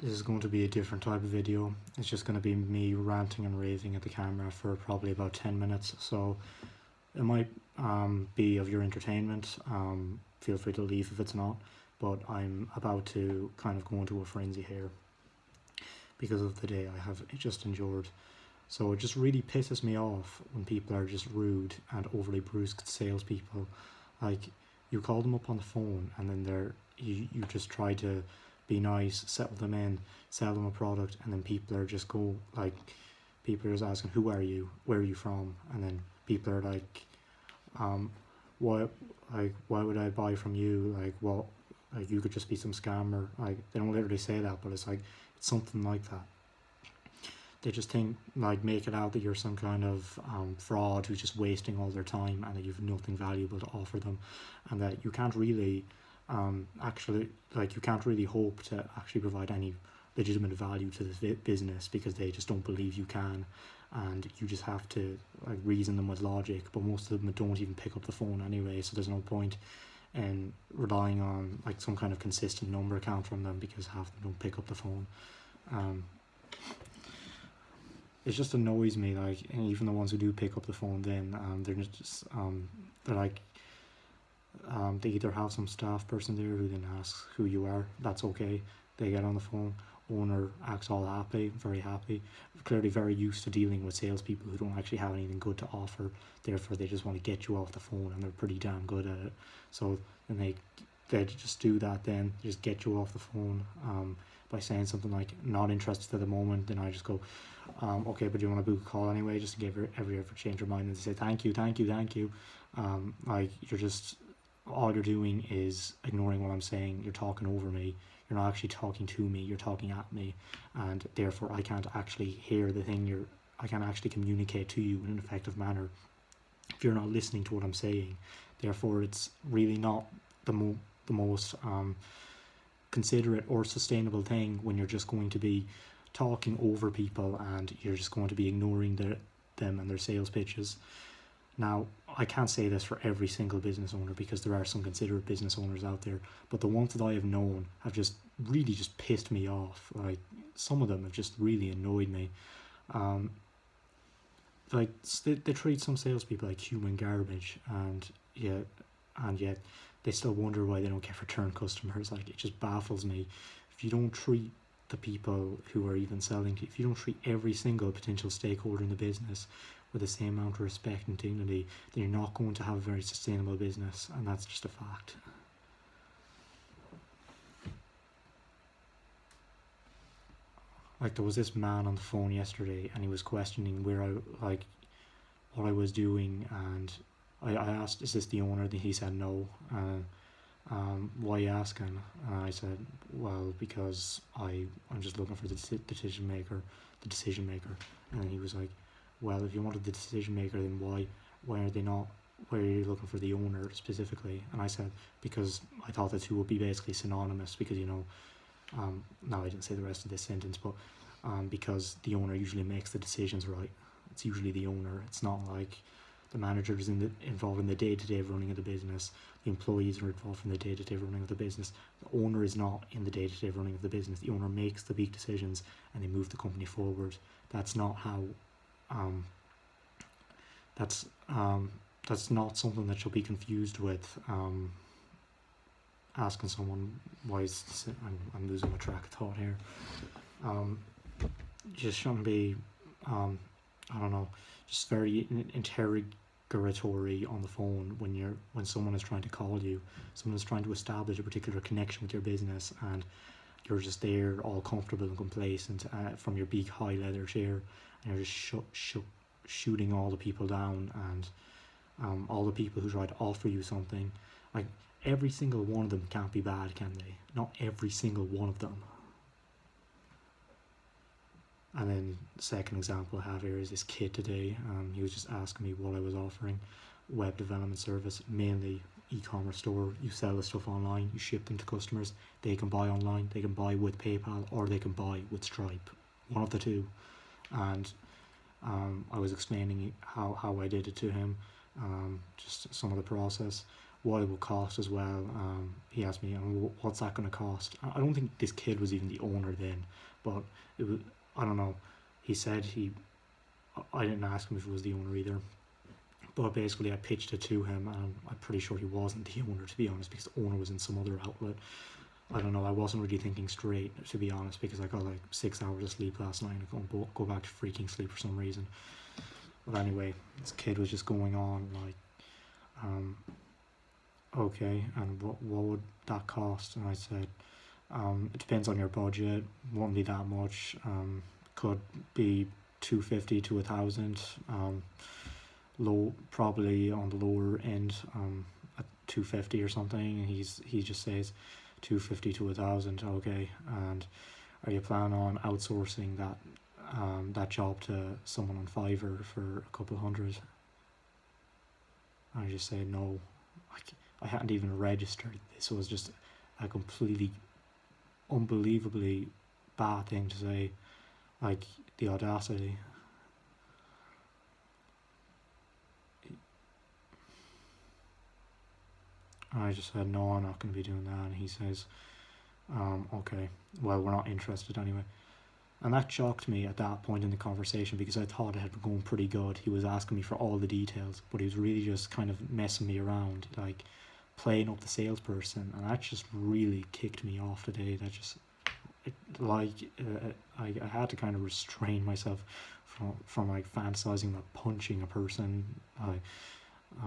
This is going to be a different type of video. It's just going to be me ranting and raving at the camera for probably about 10 minutes. So it might be of your entertainment. Feel free to leave if it's not. But I'm about to kind of go into a frenzy here because of the day I have just endured. So it just really pisses me off when people are just rude and overly brusque salespeople. Like, you call them up on the phone and then you just try to be nice, settle them in, sell them a product, and then people are just asking, who are you, where are you from, and then people are like, why would I buy from you, like what, like you could just be some scammer. Like, they don't literally say that, but it's something like that. They just make it out that you're some kind of fraud who's just wasting all their time and that you've nothing valuable to offer them, and that you can't really you can't really hope to actually provide any legitimate value to this business because they just don't believe you can, and you just have to reason them with logic, but most of them don't even pick up the phone anyway, so there's no point in relying on some kind of consistent number count from them because half of them don't pick up the phone. It just annoys me, and even the ones who do pick up the phone, then they either have some staff person there who then asks who you are. That's okay. They get on the phone. Owner acts all happy, very happy, clearly very used to dealing with salespeople who don't actually have anything good to offer. Therefore, they just want to get you off the phone, and they're pretty damn good at it. So then they just do that. Then just get you off the phone by saying something like "not interested at the moment." Then I just go, "Okay, but do you want to book a call anyway?" Just to give every ever change your mind, and they say thank you. You're just, all you're doing is ignoring what I'm saying. You're talking over me. You're not actually talking to me. You're talking at me, and therefore I can't actually hear the thing I can't actually communicate to you in an effective manner if you're not listening to what I'm saying. Therefore, it's really not the most considerate or sustainable thing when you're just going to be talking over people and you're just going to be ignoring them and their sales pitches. Now, I can't say this for every single business owner because there are some considerate business owners out there, but the ones that I have known have just really just pissed me off. Some of them have just really annoyed me. They treat some salespeople like human garbage, and yet they still wonder why they don't get return customers. It just baffles me. If you don't treat the people who are even selling to you, if you don't treat every single potential stakeholder in the business with the same amount of respect and dignity, then you're not going to have a very sustainable business, and that's just a fact. There was this man on the phone yesterday, and he was questioning what I was doing, and I asked, "Is this the owner?" Then he said no. Why are you asking? I said, well, because I'm just looking for the decision maker. And he was like, well, if you wanted the decision maker, then why are you looking for the owner specifically? And I said, because I thought the two would be basically synonymous, because no, I didn't say the rest of this sentence, but because the owner usually makes the decisions, right? It's usually the owner. It's not like the manager is involved in the day-to-day running of the business. The employees are involved in the day-to-day running of the business. The owner is not in the day-to-day running of the business. The owner makes the big decisions and they move the company forward. That's not how. That's not something that should be confused with asking someone why is. I'm losing my track of thought here. Just shouldn't be. I don't know. Just very interrogatory on the phone when someone is trying to call you. Someone is trying to establish a particular connection with your business, and you're just there all comfortable and complacent from your big high leather chair, and you're just shooting all the people down, and all the people who try to offer you something. Every single one of them can't be bad, can they? Not every single one of them. And then the second example I have here is this kid today. He was just asking me what I was offering. Web development service, mainly e-commerce store. You sell the stuff online, you ship them to customers. They can buy online, they can buy with PayPal, or they can buy with Stripe. One of the two. And I was explaining how I did it to him, just some of the process. what it would cost as well. He asked me, what's that going to cost? I don't think this kid was even the owner then, but it was, I don't know. He said I didn't ask him if it was the owner either, but basically I pitched it to him, and I'm pretty sure he wasn't the owner, to be honest, because the owner was in some other outlet. I don't know, I wasn't really thinking straight, to be honest, because I got like 6 hours of sleep last night. I couldn't go back to freaking sleep for some reason. But anyway, this kid was just going on like, okay, and what would that cost? And I said, it depends on your budget, won't be that much, could be 250 to 1,000, low, probably on the lower end, at 250 or something. And he just says 250 to 1,000, okay, and are you planning on outsourcing that job to someone on Fiverr for a couple hundred? I just said no. I hadn't even registered. This was just a completely unbelievably bad thing to say, like the audacity. I just said no, I'm not going to be doing that, and he says, okay, well, we're not interested anyway. And that shocked me at that point in the conversation, because I thought it had been going pretty good. He was asking me for all the details, but he was really just kind of messing me around, like playing up the salesperson, and that just really kicked me off today. That just, I had to kind of restrain myself from like fantasizing about punching a person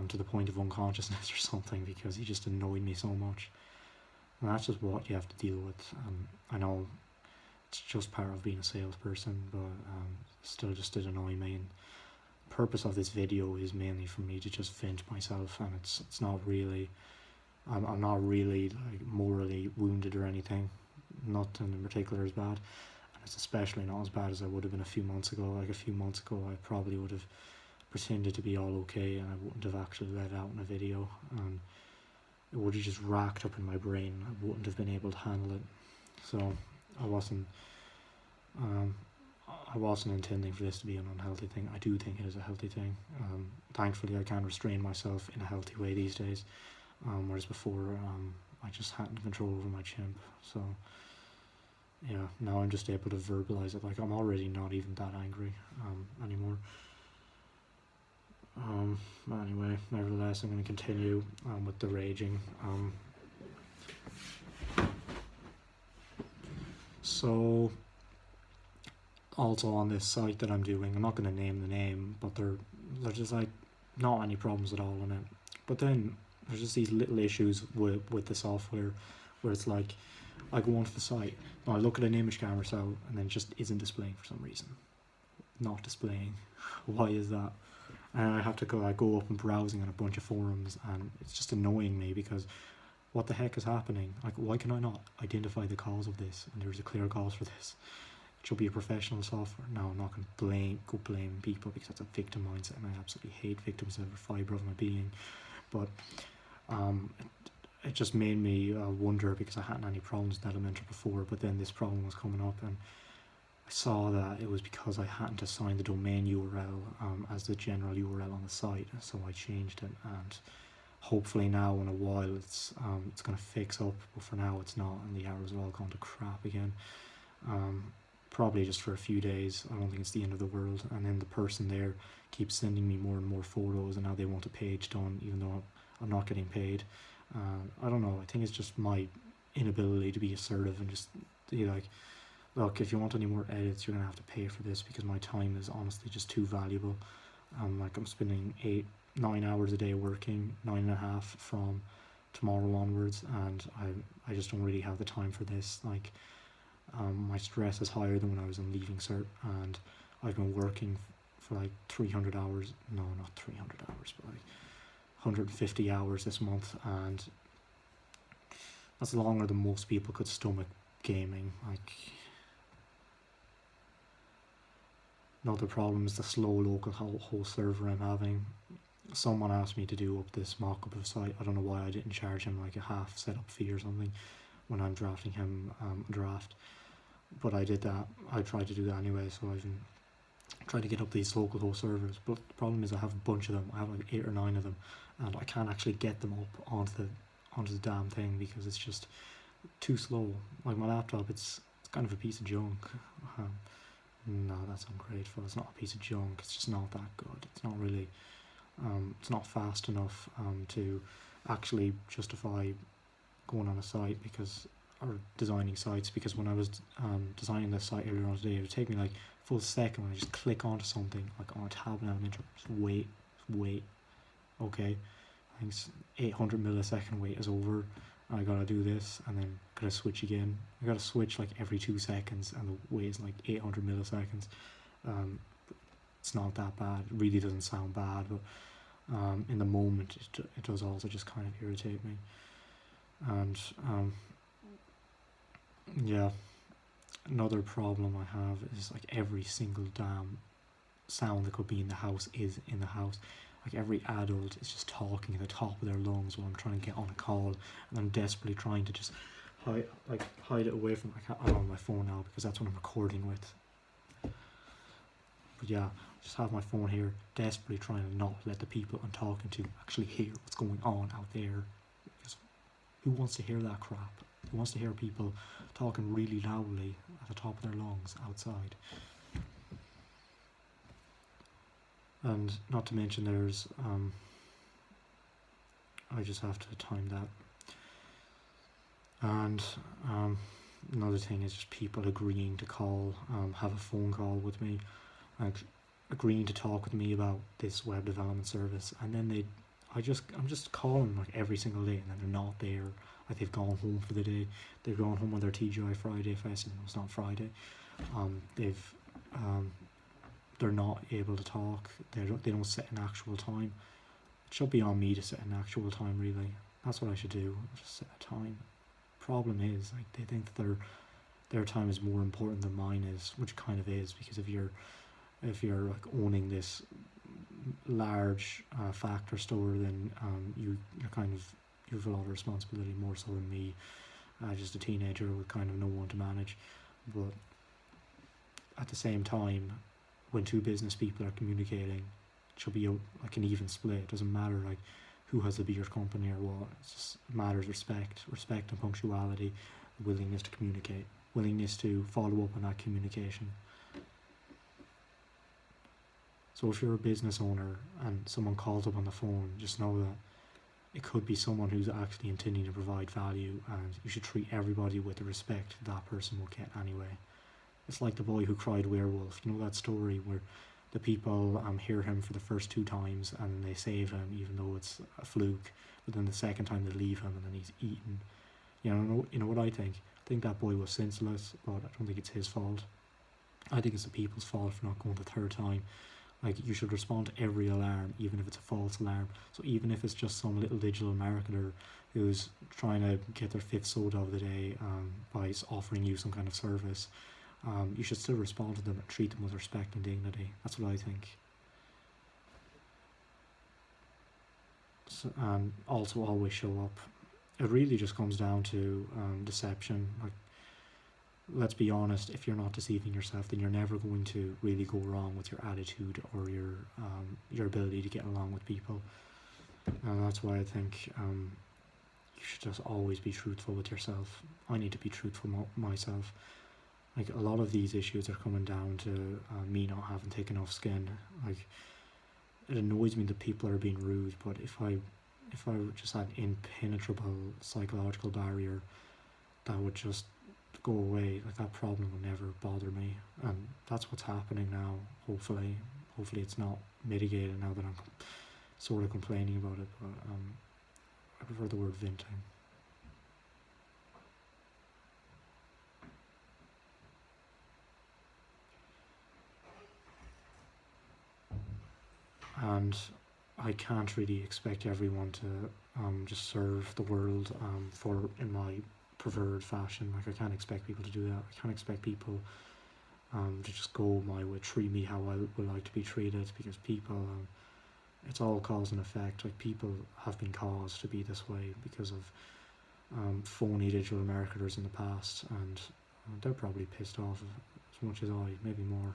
to the point of unconsciousness or something, because he just annoyed me so much. And that's just what you have to deal with. I know it's just part of being a salesperson, but still just did annoy me. And the purpose of this video is mainly for me to just vent myself, and it's not really, I'm not really like morally wounded or anything. Nothing in particular is bad, and it's especially not as bad as I would have been a few months ago. Like a few months ago, I probably would have pretended to be all okay, and I wouldn't have actually let it out in a video, and it would have just racked up in my brain. I wouldn't have been able to handle it. So I wasn't intending for this to be an unhealthy thing. I do think it is a healthy thing. Thankfully, I can restrain myself in a healthy way these days, whereas before I just hadn't control over my chimp. So yeah, now I'm just able to verbalize it. Like, I'm already not even that angry anymore. But anyway, nevertheless, I'm going to continue with the raging. So also on this site that I'm doing, I'm not going to name the name, but there's just like not any problems at all in it. But then there's just these little issues with the software, where it's like, I go onto the site, and I look at an image camera cell, and then it just isn't displaying for some reason. Not displaying. Why is that? And I have to go up and browsing on a bunch of forums, and it's just annoying me, because what the heck is happening? Like, why can I not identify the cause of this? And there's a clear cause for this. It should be a professional software. No, I'm not going to go blame people, because that's a victim mindset, and I absolutely hate victims of every fibre of my being. But it just made me wonder, because I hadn't any problems with Elementor before, but then this problem was coming up, and I saw that it was because I hadn't assigned the domain URL as the general URL on the site, so I changed it, and hopefully now in a while it's going to fix up, but for now it's not, and the arrows are all gone to crap again. Probably just for a few days. I don't think it's the end of the world. And then the person there keeps sending me more and more photos, and now they want a page done, even though I'm not getting paid. I don't know, I think it's just my inability to be assertive and just be like, look, if you want any more edits, you're going to have to pay for this, because my time is honestly just too valuable. Like, I'm spending 8-9 hours a day working, 9.5 from tomorrow onwards, and I just don't really have the time for this. Like, my stress is higher than when I was in Leaving Cert, and I've been working for like 300 hours, no, not 300 hours, but like 150 hours this month, and that's longer than most people could stomach gaming. Like, another problem is the slow local host server I'm having. Someone asked me to do up this mock-up of a site. I don't know why I didn't charge him like a half setup fee or something when I'm drafting him a draft, but I did that. I tried to do that anyway, so I've been try to get up these local host servers, but the problem is I have a bunch of them. I have like 8 or 9 of them, and I can't actually get them up onto the damn thing because it's just too slow. Like my laptop, it's kind of a piece of junk. Um, no, that's ungrateful. It's not a piece of junk. It's just not that good. It's not really. It's not fast enough to actually justify going on a site or designing sites, because when I was designing this site earlier on today, it would take me like a full second when I just click onto something, like on a tab and an intro, just wait, okay, I think 800 millisecond wait is over, and I gotta do this, and then gotta switch again. I gotta switch like every 2 seconds, and the wait is like 800 milliseconds. It's not that bad. It really doesn't sound bad, but in the moment it does also just kind of irritate me. And yeah, another problem I have is like every single damn sound that could be in the house is in the house. Like every adult is just talking at the top of their lungs while I'm trying to get on a call, and I'm desperately trying to just hide it away from. I'm on my phone now because that's what I'm recording with. But yeah, I just have my phone here, desperately trying to not let the people I'm talking to actually hear what's going on out there. Because who wants to hear that crap? Who wants to hear people talking really loudly at the top of their lungs outside? And not to mention there's, I just have to time that. And another thing is just people agreeing to have a phone call with me, like agreeing to talk with me about this web development service, and then I'm just calling like every single day, and then they're not there. Like they've gone home for the day. They've gone home on their TGI Friday fest, and it's not Friday. They're not able to talk. They don't set an actual time. It should be on me to set an actual time, really. That's what I should do. Just set a time. Problem is, like, they think that their time is more important than mine is, which kind of is, because if you're like owning this large factor store, then you have a lot of responsibility, more so than me, just a teenager with kind of no one to manage. But at the same time, when two business people are communicating, it should be like an even split. It doesn't matter like who has the bigger company or what. It just matters respect and punctuality, willingness to communicate, willingness to follow up on that communication. So if you're a business owner and someone calls up on the phone, just know that it could be someone who's actually intending to provide value, and you should treat everybody with the respect that person will get anyway. It's like the boy who cried werewolf. You know that story where the people hear him for the first 2 times and they save him even though it's a fluke, but then the second time they leave him and then he's eaten. You know what I think? I think that boy was senseless, but I don't think it's his fault. I think it's the people's fault for not going the 3rd time. Like, you should respond to every alarm, even if it's a false alarm. So even if it's just some little digital marketer who's trying to get their 5th soda of the day by offering you some kind of service, you should still respond to them and treat them with respect and dignity. That's what I think. So, and also always show up. It really just comes down to deception. Like, let's be honest, if you're not deceiving yourself, then you're never going to really go wrong with your attitude or your ability to get along with people. And that's why I think you should just always be truthful with yourself. I need to be truthful myself. Like, a lot of these issues are coming down to me not having thick enough skin. Like, it annoys me that people are being rude, but if I just had an impenetrable psychological barrier, that would just go away. Like, that problem would never bother me, and that's what's happening now. Hopefully it's not mitigated now that I'm sort of complaining about it, but I prefer the word venting. And I can't really expect everyone to just serve the world in my preferred fashion. Like, I can't expect people to do that. I can't expect people to just go my way, treat me how I would like to be treated, because people, it's all cause and effect. Like, people have been caused to be this way because of phony digital marketers in the past, and they're probably pissed off as much as I, maybe more.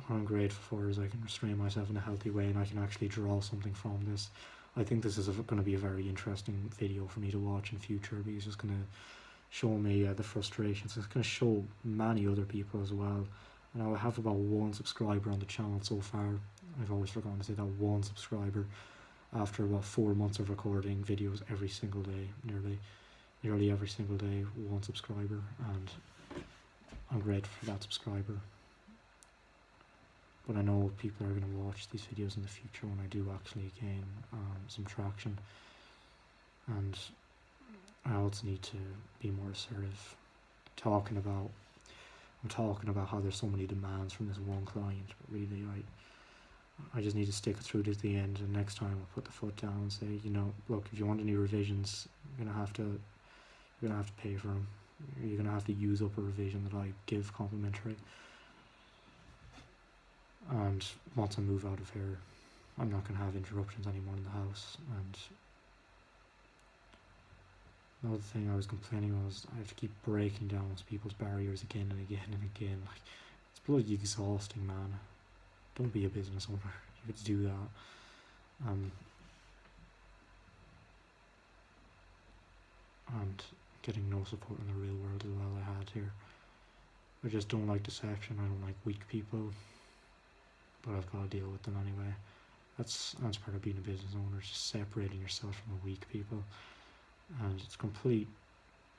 what I'm grateful for is I can restrain myself in a healthy way and I can actually draw something from this. I think this is going to be a very interesting video for me to watch in future because it's going to show me the frustrations. It's going to show many other people as well. And I have about 1 subscriber on the channel so far. I've always forgotten to say that, 1 subscriber after about 4 months of recording videos every single day, nearly every single day, 1 subscriber, and I'm grateful for that subscriber. But I know people are going to watch these videos in the future when I do actually gain some traction, and I also need to be more assertive. I'm talking about how there's so many demands from this one client, but really I just need to stick it through to the end, and next time I'll put the foot down and say, you know, look, if you want any revisions, you're gonna have to pay for them. You're gonna have to use up a revision that I give complimentary. And once I move out of here, I'm not gonna have interruptions anymore in the house. And another thing I was complaining about was I have to keep breaking down people's barriers again and again and again. Like, it's bloody exhausting, man. Don't be a business owner. You have to do that. And getting no support in the real world as well I had here. I just don't like deception. I don't like weak people. But I've got to deal with them anyway. That's part of being a business owner, just separating yourself from the weak people. And it's complete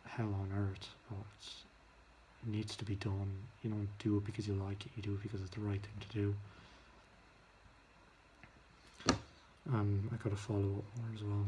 hell on earth, but it needs to be done. You don't do it because you like it, you do it because it's the right thing to do. I got to follow up more as well.